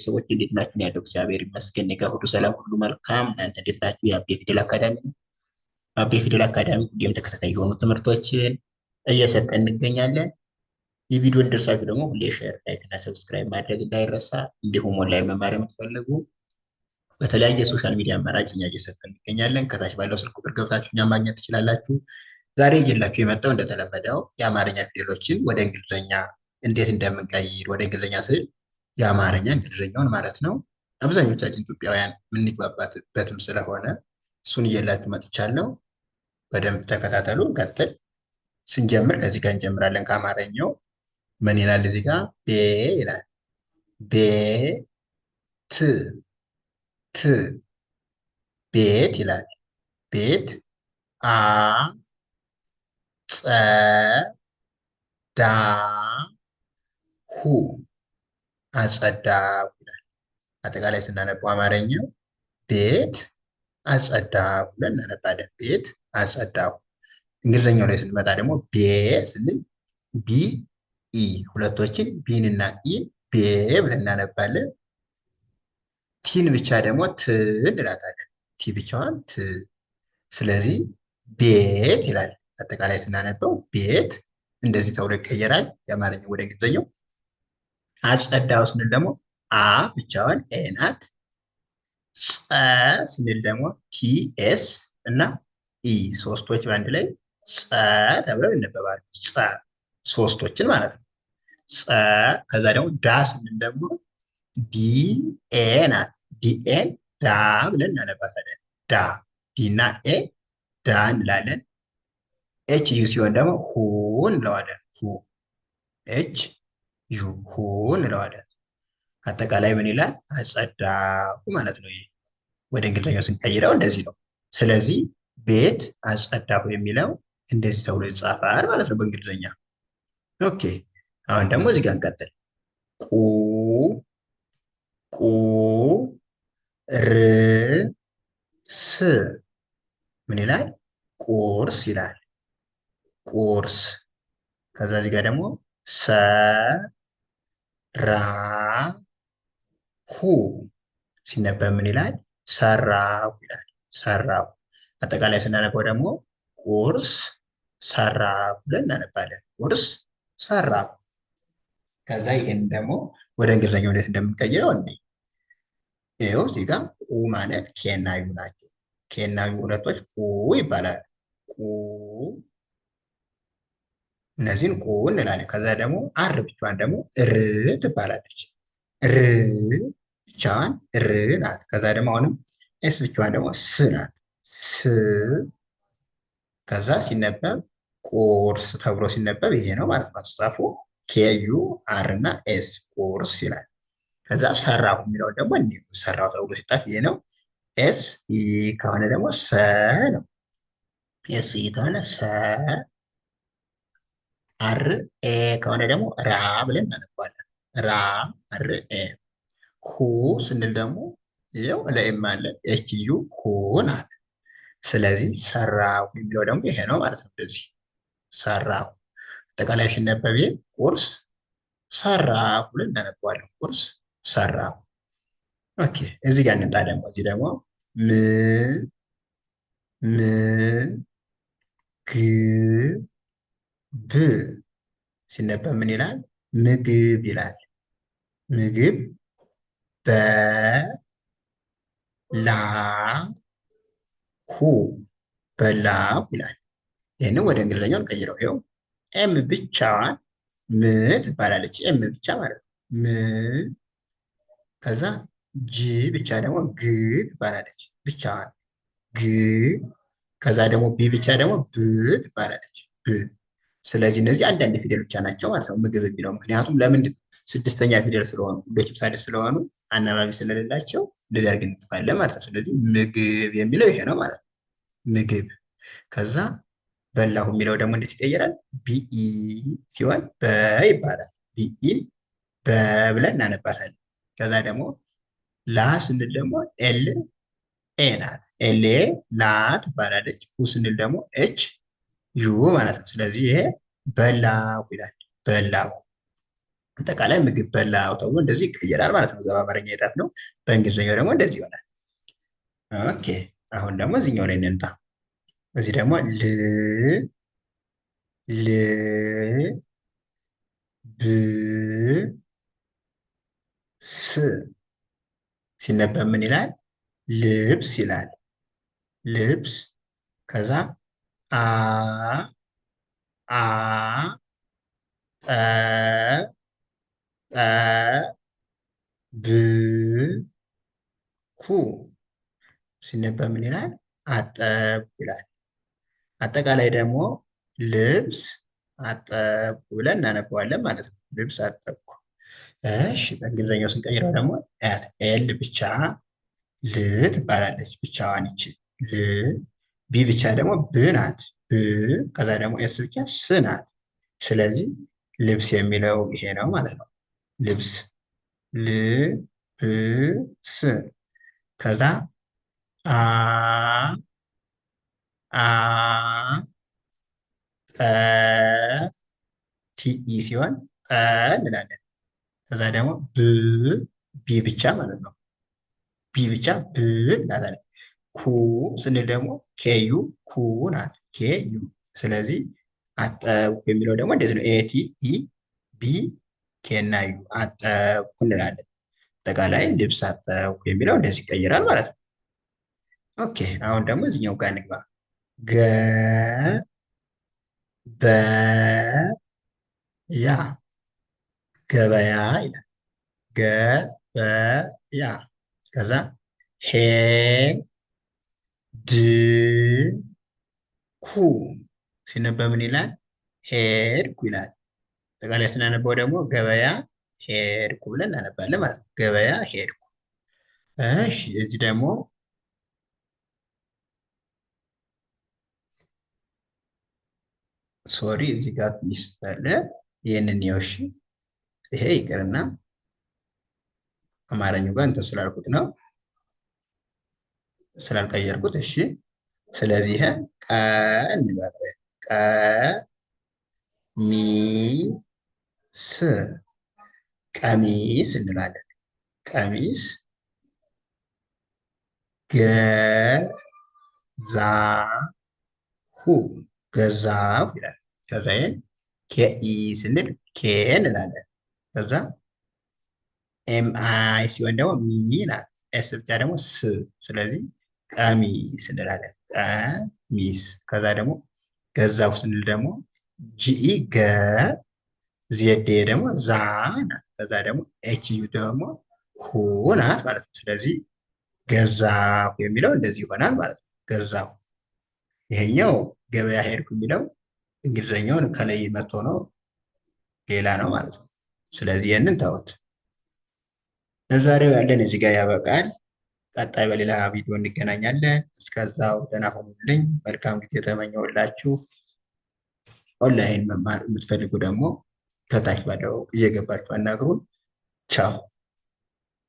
ሰዎች እንዴት ናችሁ? ያለው እግዚአብሔር ይመስገን እኔ ጋር ሁሉ ሰላም፣ ሁሉ መልካም። እናንተ እንዴት ናችሁ? የአቤ ፊደል አካዳሚ ነው። አቤ ፊደል አካዳሚ ሁሌም ተከታታይ የሆኑ ትምህርቶችን እየሰጠን እንገኛለን። የቪዲዮ እንደርሳችሁ ደግሞ ሁሌ ሼር፣ ላይክ እና ሰብስክራይብ ማድረግ እንዳይረሳ። እንዲሁም ኦንላይን መማር የምትፈልጉ በተለያየ ሶሻል ሚዲያ አማራጭ እኛ እየሰጠን እንገኛለን። ከታች ባለው ስልክ ቁጥር ገብታችሁ እኛ ማግኘት ትችላላችሁ። ዛሬ እየላችሁ የመጣው እንደተለመደው የአማርኛ ፊደሎችን ወደ እንግሊዝኛ እንዴት እንደምንቀይር ወደ እንግሊዝኛ ስል የአማርኛ እንግሊዝኛውን ማለት ነው። አብዛኞቻችን ኢትዮጵያውያን የምንግባባበትም ስለሆነ እሱን እየላችሁ መጥቻለሁ። በደንብ ተከታተሉ። እንቀጥል። ስንጀምር ከዚህ ጋር እንጀምራለን። ከአማርኛው ምን ይላል? እዚህ ጋር ቤ ይላል። ቤ ት ት ቤት ይላል። ቤት አ ጸ ዳ ሁ አጸዳሁ ይላል። አጠቃላይ ስናነባው አማርኛው ቤት አጸዳሁ ብለን እናነባለን። ቤት አጸዳሁ። እንግሊዝኛው ላይ ስንመጣ ደግሞ ቤ ስንል ቢ ኢ ሁለቶችን ቢን እና ኢን ቤ ብለን እናነባለን። ቲን ብቻ ደግሞ ት እንላታለን። ቲ ብቻዋን ት። ስለዚህ ቤት ይላል። አጠቃላይ ስናነበው ቤት እንደዚህ ተብሎ ይቀየራል። የአማርኛ ወደ እንግሊዝኛው። አጸዳው ስንል ደግሞ አ ብቻዋን ኤ ናት። ጸ ስንል ደግሞ ቲ ኤስ እና ኢ ሶስቶች በአንድ ላይ ጸ ተብለው ይነበባሉ። ጸ ሶስቶችን ማለት ነው። ጸ ከዛ ደግሞ ዳ ስንል ደግሞ ዲ ኤ ናት። ዲኤን ዳ ብለን እናነባታለን። ዳ ዲ እና ኤ ዳ እንላለን። ኤች ዩ ሲሆን ደግሞ ሁ እንለዋለን። ሁ ኤች ዩ ሁ እንለዋለን። አጠቃላይ ምን ይላል? አጸዳሁ ማለት ነው። ይሄ ወደ እንግሊዝኛው ስንቀይረው እንደዚህ ነው። ስለዚህ ቤት አጸዳሁ የሚለው እንደዚህ ተብሎ ይጻፋል ማለት ነው በእንግሊዝኛ። ኦኬ። አሁን ደግሞ እዚህ ጋር እንቀጥል። ቁ ቁ ር ስ ምን ይላል? ቁርስ ይላል። ቁርስ። ከዛ እዚህ ጋር ደግሞ ሰ ራ ሁ ሲነበብ ምን ይላል? ሰራሁ ይላል። ሰራሁ። አጠቃላይ ስናነበው ደግሞ ቁርስ ሰራሁ ብለን እናነባለን። ቁርስ ሰራሁ። ከዛ ይህን ደግሞ ወደ እንግሊዝኛው እንዴት እንደምንቀይረው እንዴ ይኸው እዚህ ጋር ቁ ማለት ኬና ዩ ናቸው። ኬና ዩ ሁለቶች ቁ ይባላል። ቁ እነዚህን ቁ እንላለን። ከዛ ደግሞ አር ብቻዋን ደግሞ ር ትባላለች። ር ብቻዋን ር ናት። ከዛ ደግሞ አሁንም ኤስ ብቻዋን ደግሞ ስ ናት። ስ ከዛ ሲነበብ ቁርስ ተብሎ ሲነበብ ይሄ ነው ማለት ነው አጻጻፉ። ኬዩ አር እና ኤስ ቁርስ ይላል። ከዛ ሰራሁ የሚለውን ደግሞ እንዲሁ ሰራሁ ተብሎ ሲጣፍ ይሄ ነው። ኤስ ኢ ከሆነ ደግሞ ሰ ነው። ኤስ ኢ ከሆነ ሰ። አር ኤ ከሆነ ደግሞ ራ ብለን እናነባለን። ራ አር ኤ። ሁ ስንል ደግሞ ይኸው ለኤም አለ ኤች ዩ ሁ ናት። ስለዚህ ሰራሁ የሚለው ደግሞ ይሄ ነው ማለት ነው። ስለዚህ ሰራሁ አጠቃላይ ሲነበብ ቁርስ ሰራሁ ብለን እናነባዋለን። ቁርስ ሰራሁ። ኦኬ። እዚህ ጋር እንምጣ ደግሞ እዚህ ደግሞ ም ም ግ ብ ሲነበብ ምን ይላል? ምግብ ይላል። ምግብ በላ ሁ በላሁ ይላል። ይህንን ወደ እንግሊዝኛው እንቀይረው። ይኸው ኤም ብቻዋን ም ትባላለች። ኤም ብቻ ማለት ነው። ም ከዛ ጂ ብቻ ደግሞ ግ ትባላለች። ብቻዋን ግ ከዛ ደግሞ ቢ ብቻ ደግሞ ብ ትባላለች። ብ ስለዚህ እነዚህ አንዳንድ ፊደል ብቻ ናቸው ማለት ነው ምግብ የሚለው። ምክንያቱም ለምንድን ስድስተኛ ፊደል ስለሆኑ ሁሎችም ሳድስ ስለሆኑ አናባቢ ስለሌላቸው እንደዚህ አድርገን እንጥፋለን ማለት ነው። ስለዚህ ምግብ የሚለው ይሄ ነው ማለት ነው። ምግብ። ከዛ በላሁ የሚለው ደግሞ እንዴት ይቀየራል? ቢኢ ሲሆን በ ይባላል። ቢኢን በ ብለን እናነባታለን። ከዛ ደግሞ ላ ስንል ደግሞ ኤል ኤ ናት። ኤል ኤ ላ ትባላለች። ሁ ስንል ደግሞ ኤች ዩ ማለት ነው። ስለዚህ ይሄ በላሁ ይላል። በላሁ። አጠቃላይ ምግብ በላው ተብሎ እንደዚህ ይቀየራል ማለት ነው። እዛ በአማርኛ የጻፍ ነው። በእንግሊዝኛው ደግሞ እንደዚህ ይሆናል። ኦኬ አሁን ደግሞ እዚህኛው ላይ እንምጣ። እዚህ ደግሞ ል ብ ስ ሲነበብ ምን ይላል? ልብስ ይላል። ልብስ ከዛ አ አ ጠ ጠ ብ ኩ ሲነበብ ምን ይላል? አጠብኩ ይላል። አጠቃላይ ደግሞ ልብስ አጠብኩ ብለን እናነበዋለን ማለት ነው። ልብስ አጠብኩ። እሺ በእንግሊዝኛው ስንቀይረው ደግሞ ኤል ብቻ ል ትባላለች ብቻዋን ይቺ ል። ቢ ብቻ ደግሞ ብ ናት ብ። ከዛ ደግሞ ኤስ ብቻ ስ ናት። ስለዚህ ልብስ የሚለው ይሄ ነው ማለት ነው። ልብስ ል ብ ስ ከዛ አ አ ጠ ቲኢ ሲሆን ጠ እንላለን። ከዛ ደግሞ ቢ ብቻ ማለት ነው። ቢ ብቻ ብ እንላለን። ኩ ስንል ደግሞ ኬዩ ኩ ናት ኬዩ። ስለዚህ አጠብኩ የሚለው ደግሞ እንደዚህ ነው። ኤቲ ኢ ቢ ኬ እና ዩ አጠብኩ እንላለን። አጠቃላይ ልብስ አጠብኩ የሚለው እንደዚህ ይቀይራል ማለት ነው። ኦኬ አሁን ደግሞ እዚህኛው ጋር እንግባ። ገ በ ያ ገበያ ይላል። ገበያ ከዛ ሄ ድ ኩ ሲነበብ ምን ይላል? ሄድኩ ይላል። አጠቃላይ ስናነበው ደግሞ ገበያ ሄድኩ ብለን እናነባለን ማለት ነው። ገበያ ሄድኩ። እሺ እዚህ ደግሞ ሶሪ እዚህ ጋር ትንሽ ስላለ ይህንን የውሽ ይሄ ይቅርና አማርኛው ጋር እንትን ስላልኩት ነው ስላልቀየርኩት። እሺ ስለዚህ ይሄ ቀ እንላለን። ቀ ሚ ስ ቀሚስ እንላለን። ቀሚስ ገ ዛ ሁ ገዛሁ ይላል። ከዛ ይሄን ኬኢ ስንል ኬ እንላለን። ከዛ ኤም አይ ሲሆን ደግሞ ሚ ናት። ኤስ ብቻ ደግሞ ስ። ስለዚህ ቀሚስ እንላለን። ቀሚስ ከዛ ደግሞ ገዛሁ ስንል ደግሞ ጂኢ ገ ዜድ ደግሞ ዛ ናት። ከዛ ደግሞ ኤች ዩ ደግሞ ሁ ናት ማለት ነው። ስለዚህ ገዛሁ የሚለው እንደዚህ ይሆናል ማለት ነው። ገዛሁ። ይሄኛው ገበያ ሄድኩ የሚለው እንግሊዝኛውን ከላይ መጥቶ ነው ሌላ ነው ማለት ነው። ስለዚህ ይህንን ተውት። ለዛሬው ያለን እዚህ ጋር ያበቃል። ቀጣይ በሌላ ቪዲዮ እንገናኛለን። እስከዛው ደህና ሁኑልኝ። መልካም ጊዜ ተመኘሁላችሁ። ኦንላይን መማር የምትፈልጉ ደግሞ ከታች ባለው እየገባችሁ አናግሩን። ቻው